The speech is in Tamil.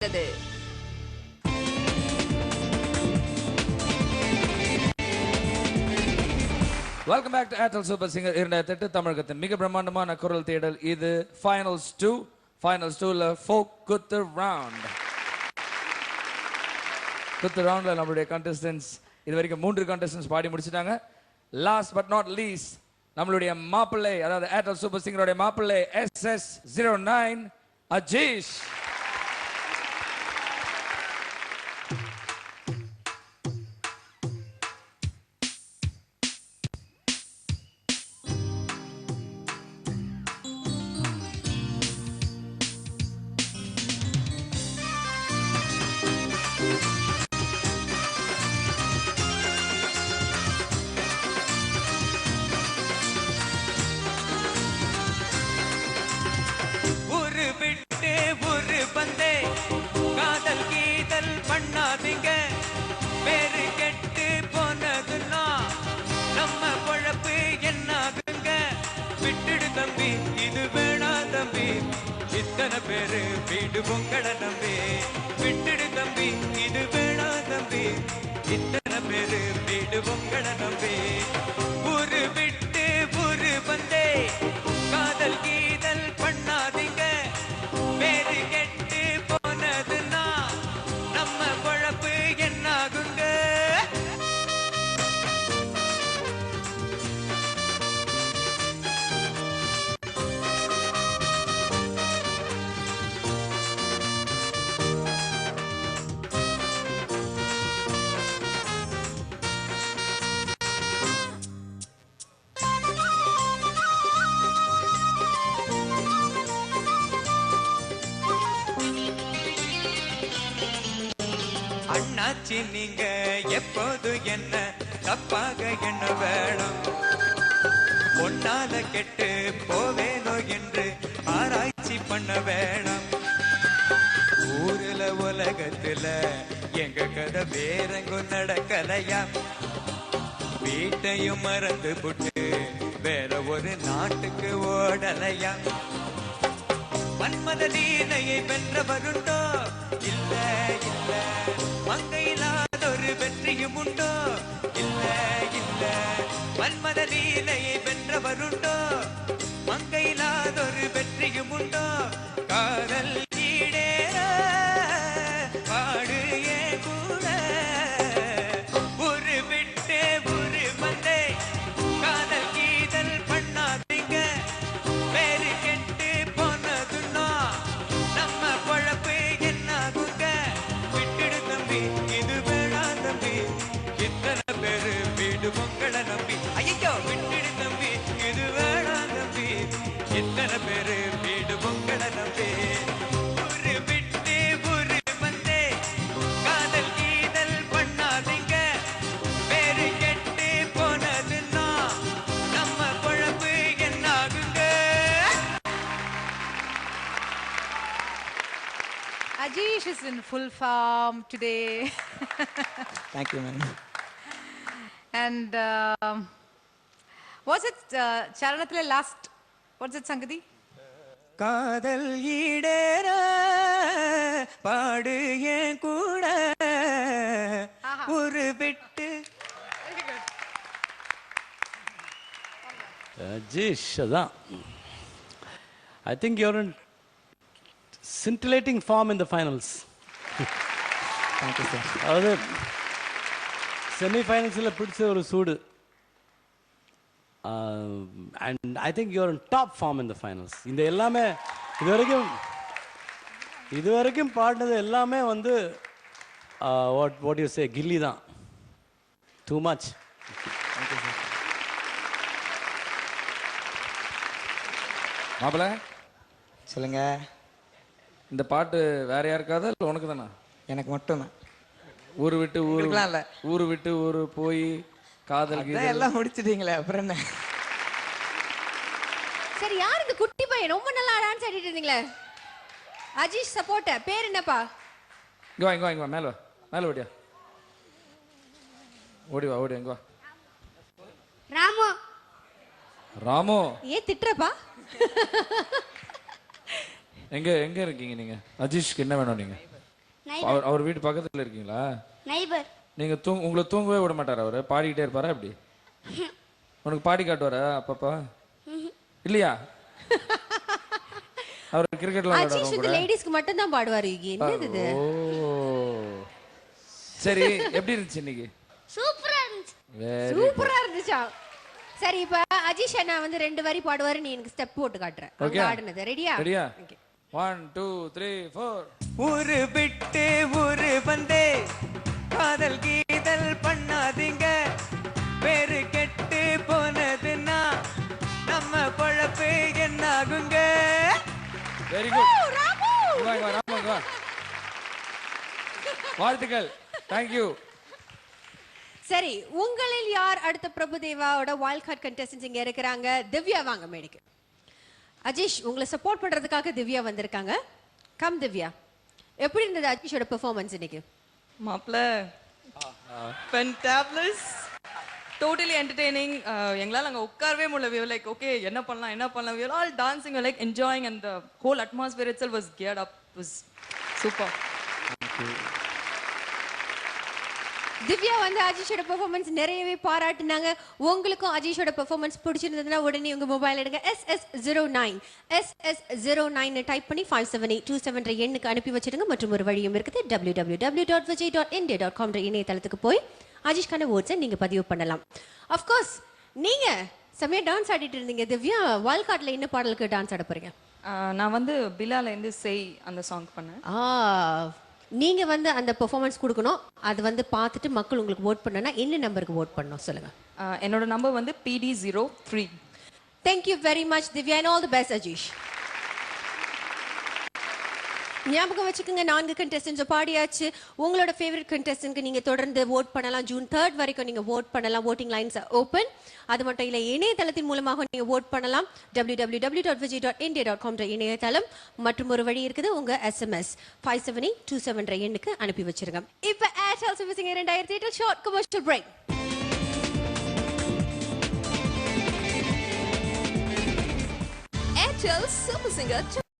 வருகிறது. Welcome back to Airtel super singer 2008 தமிழகத்தின் மிக பிரம்மாண்டமான குரல் தேடல். இது ஃபைனல்ஸ் 2ல ஃபோக் குத்து ரவுண்ட். குத்து ரவுண்ட்ல நம்மளுடைய கண்டஸ்டன்ஸ் இது வரைக்கும் 3 கண்டஸ்டன்ஸ் பாடி முடிச்சிட்டாங்க. லாஸ்ட் பட் நாட் லீஸ்ட் நம்மளுடைய மாப்பிள்ளை, அதாவது ஏர்டெல் சூப்பர் சிங்கருடைய மாப்பிள்ளை SS09 அஜீஷ். வீடு பொங்கட நம்பி விட்டுடு தம்பி, இது வேணா தம்பி, இத்தனை பேரு வீடு பொங்கட நம்பி. ஊரு விட்டு ஊரு வந்தே காதல் கீதல் பண்ணாதீங்க, பேரு கெட்டு போனதுன்னா நம்ம பொழப்பு என்னாகுங்க. அண்ணாச்சி நீங்க எப்போது என்ன தப்பாக என்ன வேணும், பொன்னால கெட்டு போவேனோ என்று ஆராய்ச்சி பண்ண வேணும். ஊருல உலகத்துல எங்க கதை வேறெங்கும் நடக்கலையா, வீட்டையும் மறந்து புட்டு வேற ஒரு நாட்டுக்கு ஓடலையா. மன்மத லீலையை வென்றவருண்டோ, இல்ல இல்ல மங்கையிலாதொரு வெற்றியும் உண்டோ, இல்ல இல்ல மன்மத லீலையை வென்றவருண்டோ, மங்கையிலாதொரு வெற்றியும் உண்டோ. காதல் ஈடேற பாடு ஏன் கூட, ஊரு விட்டு ஊரு வந்தே காதல் கீதல் பண்ணாதீங்க, பேரு கெட்டு போனதுன்னா நம்ம பொழப்பு என்னாகுங்க. விட்டுடு தம்பி, இது வேணா தம்பி, இத்தனை பேரு வீடு பொங்கட நம்பி. ஐயோ விட்டுடு தம்பி, இது வேணா தம்பி, இத்தனை பேரு வீடு பொங்கட நம்பி. ஊரு விட்டு ஊரு வந்தே காதல் கீதல் பண்ணாதீங்க, பேரு கெட்டு போனதுன்னா நம்ம பொழப்பு என்னாகுங்க. Ajish is in full form today. Thank you, man. And what's it, Charanathile last, what's it Sangathi? காதல் ஈடேற பாடு ஏன் கூட, ஒரு விட்டு. Ajish, அதான். I think you're in scintillating form in the finals. Thank you, sir. அதாவது செமிஃபைனல்ஸில் பிடிச்ச ஒரு சூடு. And I think you're in top form in the finals. இந்த எல்லாமே இதுவரைக்கும் பாடினது எல்லாமே வந்து வாட் யூ சே கில்லி தான். Too much. மாப்பிள்ளை சொல்லுங்க. இந்த பாட்டு வேற யாருக்காவது இல்லை உனக்கு தானே? எனக்கு மட்டும்தான். ஊரு விட்டு ஊரு இல்ல, ஊரு விட்டு ஊரு போய் காதல் கீதல் எல்லாம் முடிச்சிட்டீங்களே, அப்புறம் என்ன? சரி, யார் இந்த குட்டி பையன் ரொம்ப நல்லா டான்ஸ் ஆடிட்டு இருந்தீங்களே? அஜீஷ் சப்போர்ட்டர் பேர் என்னப்பா? இங்க வா, இங்க வா, இங்க வா, மேல வா, மேல ஓடியா, ஓடி வா, ஓடி, இங்க வா. ராமு. ராமு ஏன் திட்டுறப்பா? எங்க எங்க இருக்கீங்க நீங்க? அஜீஷ்க்கு என்ன வேணும் நீங்க? அவர் வீட்டு பக்கத்துல இருக்கீங்களா? நைபர். நீங்க உங்களை தூங்கவே விட மாட்டாரா? அவரு பாடிக்கிட்டே இருப்பாரா எப்படி? உனக்கு பாடி காட்டுவாரா அப்பப்பா? இல்லையா? அவர் கிரிக்கெட்லாம் அஜீஷ் இந்த லேடிஸ்க்கு மட்டும் தான் பாடுவாரு. என்னது இது? சரி, எப்படி இருந்துச்சு இன்னைக்கு? சூப்பரா இருந்துச்சு. சூப்பரா இருந்துச்சா? சரி, இப்ப அஜீஷ் அண்ணா வந்து 2 வரி பாடுவாரு, நீ எனக்கு ஸ்டெப் போட்டு காட்டுற. அங்க ஆடுனது ரெடியா? ரெடியா? 1 2 3 4. ஊரு விட்டு ஊரு வந்தே காதல் கீதல் பண்ணாதீங்க, பேரு கெட்டு போனதுன்னா நம்ம பொழப்பு என்னாகுங்க. Very good. ராமு வாழ்த்துக்கள். Thank you. சரி, உங்களில் யார் அடுத்த பிரபுதேவாவோட வைல்ட் கார்டு கண்டெஸ்டன்ஸ் இங்க இருக்கிறாங்க? திவ்யா வாங்க மேடைக்கு. அஜீஷ், உங்களை சப்போர்ட் பண்றதுக்காக திவ்யா வந்திருக்காங்க. கம் திவ்யா. எப்படி இருந்தது அஜீஷோட பெர்ஃபார்மன்ஸ் இன்னைக்கு? மாப்ள ஃபென்டாபிளஸ், டோட்டலி என்டர்டெய்னிங். எங்களால் அங்கே உட்காரவே முடியல. லைக் ஓகே, என்ன பண்ணலாம், we were all dancing, like enjoying, and the whole atmosphere itself was geared up. It was super. Divya வந்து அஜீஷோட பெர்ஃபார்மன்ஸ் நிறையவே பாராட்டினாங்க. உங்களுக்கும் அஜீஷோட பெர்ஃபார்மன்ஸ் பிடிச்சிருந்ததுன்னா உடனே உங்க மொபைல் எடுங்க. SS09 டைப் பண்ணி 57827 எண்ணுக்கு அனுப்பி வச்சிடுங்க. மற்றும் ஒரு வழியும் இருக்குது, www.vijay.india.com இணையதளத்துக்கு போய் அஜீஷ்கான ஓட்ஸை நீங்க பதிவு பண்ணலாம். அஃப்கோர்ஸ் நீங்க செம்மையா டான்ஸ் ஆடிட்டு இருந்தீங்க. திவ்யா, வைல்ட் கார்ட்ல என்ன பாடலுக்கு டான்ஸ் ஆட போறீங்க? நான் வந்து பிலால இருந்து செய் அந்த சாங் பண்ணேன். நீங்க வந்து அந்த பெர்ஃபார்மன்ஸ் கொடுக்கணும். அது வந்து பார்த்துட்டு மக்கள் உங்களுக்கு வோட் பண்ணனா என்ன நம்பருக்கு வோட் பண்ணணும் சொல்லுங்க. என்னோட நம்பர் வந்து PD03. Thank you very much Divya, and all the best Ajish. ஞாபகம் வச்சுக்கோங்க, 4 கண்டெஸ்டன்ஸ் பாடியாச்சு. உங்களோட ஃபேவரட் கண்டெஸ்டன்ட்க்கு நீங்க தொடர்ந்து வோட் பண்ணலாம். ஜூன் 3 வரைக்கும் நீங்க வோட் பண்ணலாம். voting lines are open. அது மட்டும் இல்ல, இணையதளத்தின் மூலமாக நீங்க வோட் பண்ணலாம். www.vijay.india.com இணையதளம். மற்றும் ஒரு வழி இருக்குது, உங்க SMS 57827 எண்ணுக்கு அனுப்பி வச்சிருங்க. இப்ப Airtel super singer 2008 short commercial break. Airtel super singer